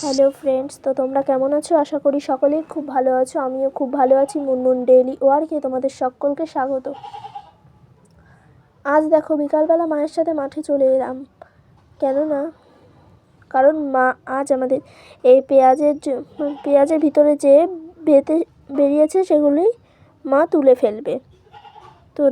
Hello friends, তো তোমরা কেমন আছো? আশা করি সকলেই খুব ভালো আছো। আমিও খুব ভালো আছি। মুনমুন ডেইলি ওয়ার্কে তোমাদের সকলকে স্বাগত। আজ দেখো বিকালবেলা মায়ের সাথে মাঠে চলে এলাম, কারণ মা আজ আমাদের এই পেঁয়াজের ভিতরে যে বেতে বেরিয়েছে সেগুলি মা তুলে ফেলবে। তো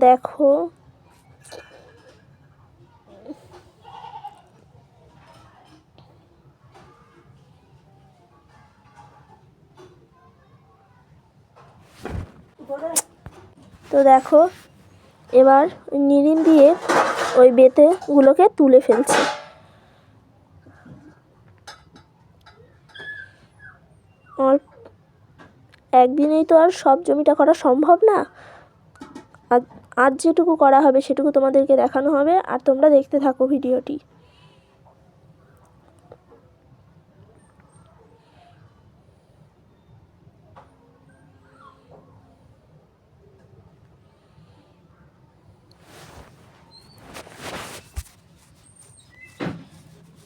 দেখো এবার নিরিন দিয়ে ওই বেতেগুলোকে তুলে ফেলছে। আর একদিনেই তো আর সব জমিটা করা সম্ভব না। আজ যেটুকু করা হবে সেটুকু তোমাদেরকে দেখানো হবে, আর তোমরা দেখতে থাকো ভিডিওটি।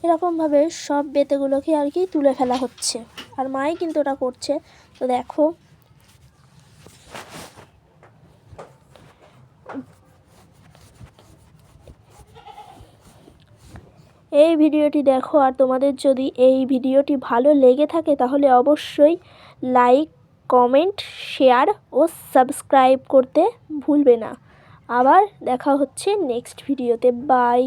এরকমভাবে সব বেতেগুলোকে আর কি তুলে ফেলা হচ্ছে, আর মাই কিন্তু ওটা করছে। তো দেখো এই ভিডিওটি দেখো, আর তোমাদের যদি এই ভিডিওটি ভালো লেগে থাকে তাহলে অবশ্যই লাইক, কমেন্ট, শেয়ার ও সাবস্ক্রাইব করতে ভুলবে না। আবার দেখা হচ্ছে নেক্সট ভিডিওতে। বাই।